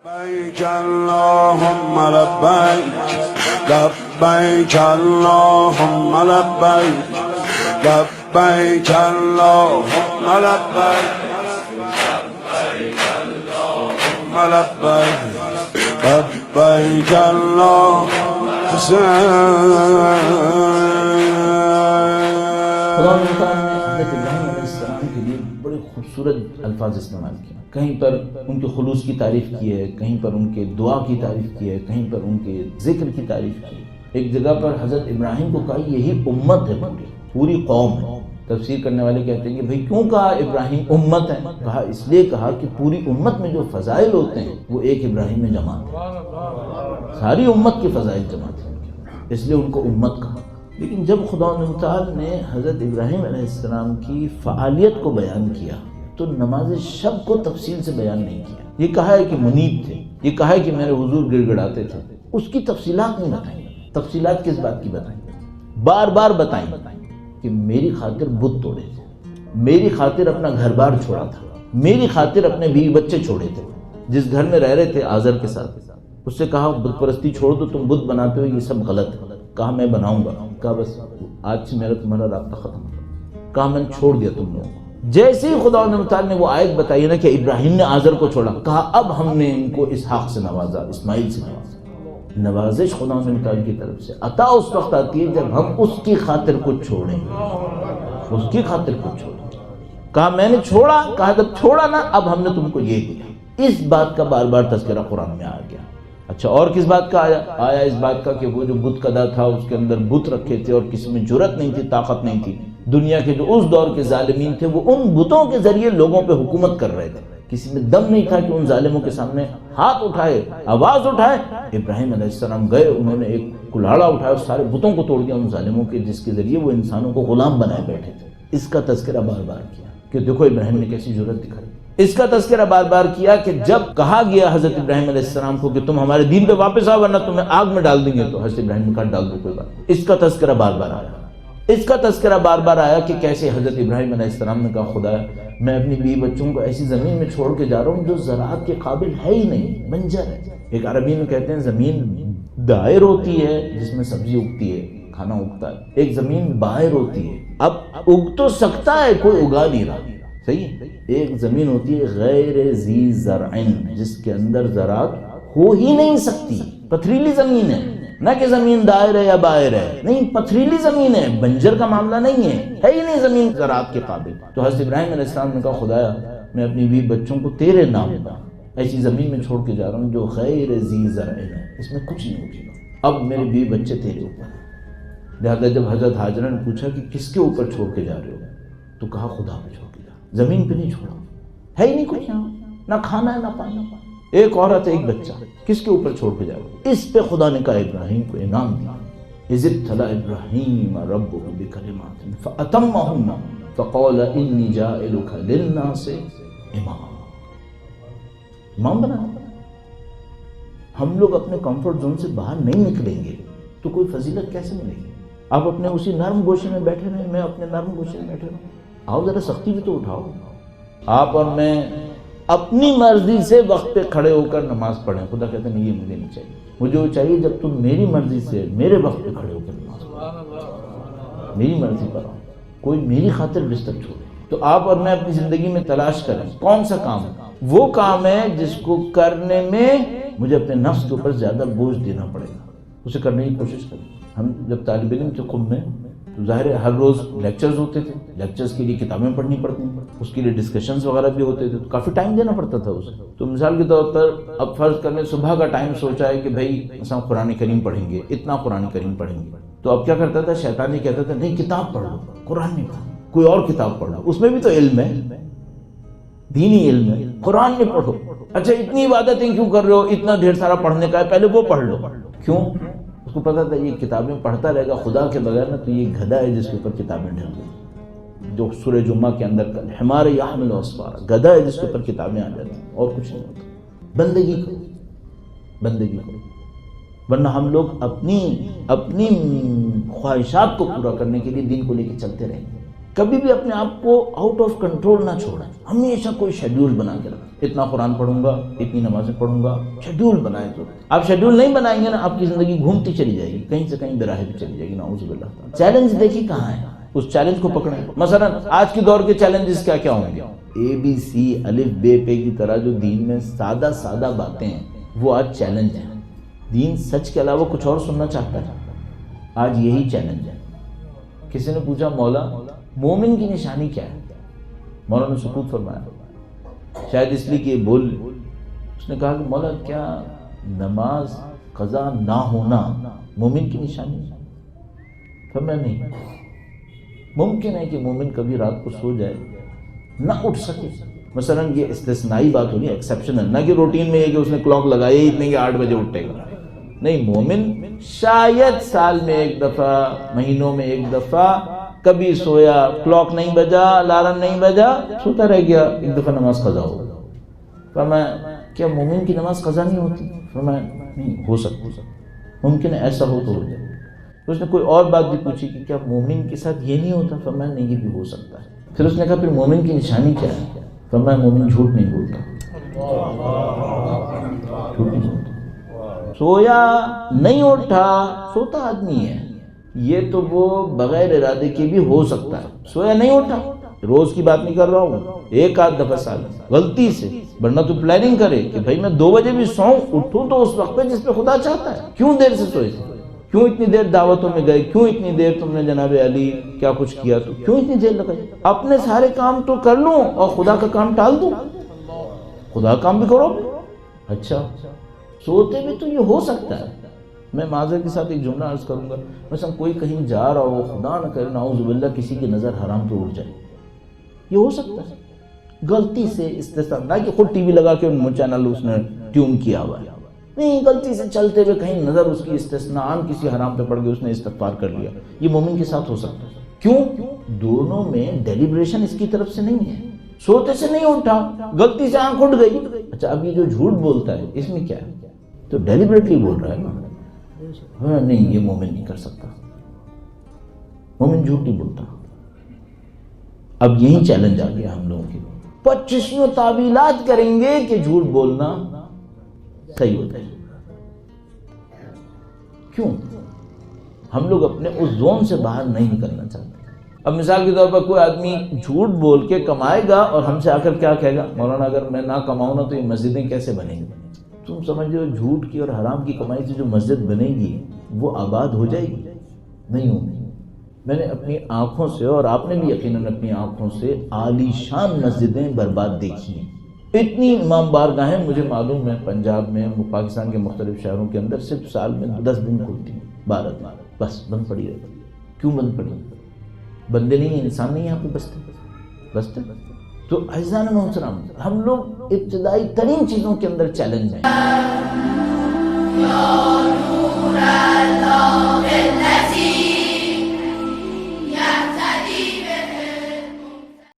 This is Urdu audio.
لبيك اللهم لبيك لبيك اللهم لبيك لبيك اللهم لبيك لبيك اللهم لبيك لبيك اللهم خدا نے حضرت ابراہیم علیہ السلام کے لیے بڑے خوبصورت الفاظ استعمال کیے. کہیں پر ان کے خلوص کی تعریف کی ہے، کہیں پر ان کے دعا کی تعریف کی ہے، کہیں پر ان کے ذکر کی تعریف کی ہے. ایک جگہ پر حضرت ابراہیم کو کہا یہی امت ہے، پوری قوم ہے. تفسیر کرنے والے کہتے ہیں کہ بھئی کیوں کہا ابراہیم امت ہے؟ کہا اس لیے کہا کہ پوری امت میں جو فضائل ہوتے ہیں وہ ایک ابراہیم میں جمع ہیں. ساری امت کے فضائل جمع تھے، اس لیے ان کو امت کہا. لیکن جب خدا تعالی نے حضرت ابراہیم علیہ السلام کی فعالیت کو بیان کیا تو نماز شب کو تفصیل سے بیان نہیں کیا. یہ کہا ہے کہ منیب تھے، یہ کہا ہے کہ میرے حضور گڑ گڑاتے تھے، اس کی تفصیلات نہیں بتائیں. تفصیلات کس بات کی بتائیں؟ بار بار بتائیں کہ میری خاطر بت توڑے تھے، میری خاطر اپنا گھر بار چھوڑا تھا، میری خاطر اپنے بیوی بچے چھوڑے تھے. جس گھر میں رہ رہے تھے آزر کے ساتھ، اس سے کہا بت پرستی چھوڑ دو، تم بت بناتے ہو، یہ سب غلط ہے. کہا میں بناؤں گا. کہا بس آج سے میرا تمہارا رابطہ ختم ہو. کہا میں نے چھوڑ دیا تم لوگوں کو. جیسے ہی خدا نے وہ آیت بتائی نا کہ ابراہیم نے آزر کو چھوڑا، کہا اب ہم نے ان کو اسحاق سے نوازا، اسماعیل سے نوازا. نوازش خدا کی طرف سے عطا اس وقت آتی ہے جب ہم اس کی خاطر کچھ چھوڑیں، اس کی خاطر کچھ چھوڑیں. کہا میں نے چھوڑا، کہا جب چھوڑا نا اب ہم نے تم کو یہ دیا. اس بات کا بار بار تذکرہ قرآن میں آ گیا. اچھا اور کس بات کا آیا اس بات کا کہ وہ جو بت کدا تھا اس کے اندر بت رکھے تھے اور کسی میں جرت نہیں تھی، طاقت نہیں تھی. دنیا کے جو اس دور کے ظالمین تھے وہ ان بتوں کے ذریعے لوگوں پہ حکومت کر رہے تھے. کسی میں دم نہیں تھا کہ ان ظالموں کے سامنے ہاتھ اٹھائے، آواز اٹھائے. ابراہیم علیہ السلام گئے، انہوں نے ایک کلاڑا اٹھایا اور سارے بتوں کو توڑ دیا ان ظالموں کے، جس کے ذریعے وہ انسانوں کو غلام بنائے بیٹھے تھے. اس کا تذکرہ بار بار کیا کہ دیکھو ابراہیم نے کیسی جرت دکھائی. اس کا تذکرہ بار بار کیا کہ جب کہا گیا حضرت ابراہیم علیہ السلام کو کہ تم ہمارے دین پہ واپس آؤ ورنہ تمہیں آگ میں ڈال دیں گے، تو حضرت ابراہیم نے کہا ڈال دو کوئی بات. اس کا تذکرہ بار بار آیا. اس کا تذکرہ بار بار آیا کہ کیسے حضرت ابراہیم علیہ السلام نے کہا خدا میں اپنی بیوی بچوں کو ایسی زمین میں چھوڑ کے جا رہا ہوں جو زراعت کے قابل ہے ہی نہیں، بنجر ہے. ایک عربی میں کہتے ہیں زمین دائر ہوتی ہے جس میں سبزی اگتی ہے، کھانا اگتا ہے. ایک زمین باہر ہوتی ہے، اب اگ تو سکتا ہے کوئی اگا نہیں رہا. صحیح ہے. ایک زمین ہوتی ہے غیر ذی زرع جس کے اندر زراعت ہو ہی نہیں سکتی، پتھریلی زمین ہے. نہ کہ زمین دائر ہے یا باہر ہے، نہیں پتھریلی زمین ہے، بنجر کا معاملہ نہیں ہے ہی نہیں زمین زراعت کے قابل. تو حضرت ابراہیم علیہ السلام نے کہا خدایا میں اپنی بیوی بچوں کو تیرے نام پر ایسی زمین میں چھوڑ کے جا رہا ہوں جو غیر ذی زرع ہے، اس میں کچھ نہیں ہوگا. اب میرے بیوی بچے تیرے اوپر. لہٰذا جب حضرت حاجرہ نے پوچھا کہ کس کے اوپر چھوڑ کے جا رہے ہو، تو کہا خدا پہ چھوڑ کے جا، زمین پہ نہیں چھوڑا، ہے ہی نہیں کچھ یہاں، نہ کھانا ہے نہ پانی. ایک عورت ایک بچہ، کس کے اوپر چھوڑ کے جا رہے ہو؟ اس پہ خدا نے کہا ابراہیم کو انعام دیا. اذ ابتلى ابراہیم ربہ بکلمات فاتمہن فقال انی جاعلک للناس امام بنا. ہم لوگ اپنے کمفرٹ زون سے باہر نہیں نکلیں گے تو کوئی فضیلت کیسے ملے گی؟ آپ اپنے اسی نرم گوشے میں بیٹھے رہیں، میں اپنے نرم گوشے میں بیٹھے رہوں. آؤ ذرا سختی بھی تو اٹھاؤ. آپ اور میں اپنی مرضی سے وقت پہ کھڑے ہو کر نماز پڑھیں. خدا کہتے ہیں یہ مجھے نہیں چاہیے. مجھے وہ چاہیے جب تم میری مرضی سے میرے وقت پہ کھڑے ہو کر نماز پڑھو، میری مرضی پر آؤ، کوئی میری خاطر بستر چھوڑے. تو آپ اور میں اپنی زندگی میں تلاش کریں کون سا کام ہے. وہ کام ہے جس کو کرنے میں مجھے اپنے نفس کے اوپر زیادہ بوجھ دینا پڑے گا، اسے کرنے کی کوشش کریں. ہم جب طالب علم تھے قم میں تو ظاہر ہے ہر روز لیکچرز ہوتے تھے، لیکچرز کے لیے کتابیں پڑھنی پڑتی ہیں، اس کے لیے ڈسکشنز وغیرہ بھی ہوتے تھے، تو کافی ٹائم دینا پڑتا تھا اسے. تو مثال کے طور پر اب فرض کرنے صبح کا ٹائم سوچا ہے کہ بھائی مثلا قرآن کریم پڑھیں گے، اتنا قرآن کریم پڑھیں گے. تو اب کیا کرتا تھا شیطان یہ کہتا تھا نہیں کتاب پڑھ لو، قرآن نہیں پڑھو، کوئی اور کتاب پڑھ لو، اس میں بھی تو علم ہے، دینی علم ہے، قرآن نہیں پڑھو. اچھا اتنی عبادتیں کیوں کر رہے ہو، اتنا ڈھیر سارا پڑھنے کا ہے، پہلے وہ پڑھ لو. کیوں؟ اس کو پتا تھا یہ کتابیں پڑھتا رہے گا خدا کے بغیر نا تو یہ گدھا ہے جس کے اوپر کتابیں ڈھل گئی. جو سورہ جمعہ کے اندر حمار یحمل اسفارا، گدھا ہے جس کے اوپر کتابیں آ جاتی ہیں اور کچھ نہیں ہوتا. بندگی کرو، بندگی کرو. ورنہ ہم لوگ اپنی خواہشات کو پورا کرنے کے لیے دین کو لے کے چلتے رہیں گے. کبھی بھی اپنے آپ کو آؤٹ آف کنٹرول نہ چھوڑیں، ہمیشہ کوئی شیڈیول بنا کے رکھیں، اتنا قرآن پڑھوں گا، اتنی نمازیں پڑھوں گا، شیڈیول بنائیں۔ تو آپ شیڈیول نہیں بنائیں گے نا، آپ کی زندگی گھومتی چلی جائے گی، کہیں سے کہیں براہ بھی چلی جائے گی، نعوذ باللہ۔ چیلنج دیکھیے کہاں ہے، اس چیلنج کو پکڑیں۔ مثلا آج کے دور کے چیلنجز کیا کیا ہوں گے؟ ABC الف بے پے کی طرح جو دین میں سادہ سادہ باتیں ہیں وہ آج چیلنج ہیں۔ دین سچ کے علاوہ کچھ اور سننا چاہتا ہے، آج یہی چیلنج ہے۔ کسی نے پوچھا مولا مومن کی نشانی کیا ہے؟ مولا نے سکوت فرمایا، شاید اس لیے کہ یہ بول لے۔ اس نے کہا کہ مولا کیا نماز قضا نہ ہونا مومن کی نشانی ہے؟ فرمایا نہیں، ممکن ہے کہ مومن کبھی رات کو سو جائے نہ اٹھ سکے، مثلا یہ استثنائی بات ہونی، ایکسیپشنل، نہ کہ روٹین میں یہ کہ اس نے کلاک لگائی ہی اتنے کہ 8 بجے اٹھے گا، نہیں، مومن شاید سال میں ایک دفعہ، مہینوں میں ایک دفعہ کبھی سویا، کلاک نہیں بجا، الارم نہیں بجا، سوتا رہ گیا، ایک دفعہ نماز قضا ہو۔ فرمایا کیا مومن کی نماز قضا نہیں ہوتی؟ فرمایا نہیں، ہو سکتا، ممکن ہے ایسا ہو تو ہو جائے۔ اس نے کوئی اور بات بھی پوچھی کہ کیا مومن کے ساتھ یہ نہیں ہوتا؟ فرمایا نہیں، یہ بھی ہو سکتا ہے۔ پھر اس نے کہا پھر مومن کی نشانی کیا ہے؟ فرمایا مومن جھوٹ نہیں بولتا، جھوٹ نہیں بولتا۔ سویا نہیں اٹھا، سوتا آدمی ہے، یہ تو وہ بغیر ارادے کے بھی ہو سکتا ہے، سویا نہیں اٹھا، روز کی بات نہیں کر رہا ہوں، ایک آدھ دفعہ سال غلطی سے، ورنہ تو پلاننگ کرے کہ بھائی میں 2 بجے بھی سوؤں، اٹھوں تو اس وقت پہ جس پہ خدا چاہتا ہے۔ کیوں دیر سے سوئے تھے؟ کیوں اتنی دیر دعوتوں میں گئے؟ کیوں اتنی دیر تم نے جناب علی کیا کچھ کیا؟ تو کیوں اتنی دیر لگائی؟ اپنے سارے کام تو کر لوں اور خدا کا کام ٹال دوں، خدا کام بھی کرو۔ اچھا سوتے بھی تو یہ ہو سکتا ہے۔ میں معذرت کے ساتھ ایک جملہ عرض کروں گا، مثلا کوئی کہیں جا رہا ہو، خدا نہ کرے نعوذ باللہ کسی کی نظر حرام تو اٹھ جائے، یہ ہو سکتا ہے غلطی سے، استثنا نہ کہ خود ٹی وی لگا کے ان چینل اس نے ٹیون کیا ہوا ہے، نہیں، غلطی سے چلتے ہوئے کہیں نظر اس کی استثناءً کسی حرام پہ پڑ گئی، اس نے استغفار کر لیا، یہ مومن کے ساتھ ہو سکتا ہے۔ کیوں؟ دونوں میں ڈیلیبریشن اس کی طرف سے نہیں ہے، سوتے سے نہیں اٹھا، غلطی سے آنکھ اٹھ گئی۔ اچھا اب یہ جو جھوٹ بولتا ہے اس میں کیا ہے؟ تو ڈیلیبریٹلی بول رہا ہے نا، ہاں نہیں، یہ مومن نہیں کر سکتا، مومن جھوٹ نہیں بولتا۔ اب یہی چیلنج آ گیا ہم لوگوں کے، 25 تعویلات کریں گے کہ جھوٹ بولنا صحیح ہوتا ہے۔ کیوں؟ ہم لوگ اپنے اس زون سے باہر نہیں نکلنا چاہتے۔ اب مثال کے طور پر کوئی آدمی جھوٹ بول کے کمائے گا اور ہم سے آ کر کیا کہے گا؟ مولانا اگر میں نہ کماؤں نا تو یہ مسجدیں کیسے بنیں گی؟ تم سمجھ رہے ہو جھوٹ کی اور حرام کی کمائی سے جو مسجد بنے گی وہ آباد ہو جائے گی؟ نہیں ہوگی۔ میں نے اپنی آنکھوں سے، اور آپ نے بھی یقیناً اپنی آنکھوں سے، عالی شان مسجدیں برباد دیکھی ہیں۔ اتنی امام بارگاہیں مجھے معلوم ہے پنجاب میں، پاکستان کے مختلف شہروں کے اندر صرف سال میں 10 دن کھلتی ہیں، 12 دن بس بند پڑی رہتی۔ کیوں بند پڑی؟ بندے نہیں ہیں، انسان نہیں یہاں پہ بستے۔ تو عزیزان محترم، ہم لوگ ابتدائی ترین چیزوں کے اندر چیلنج ہیں۔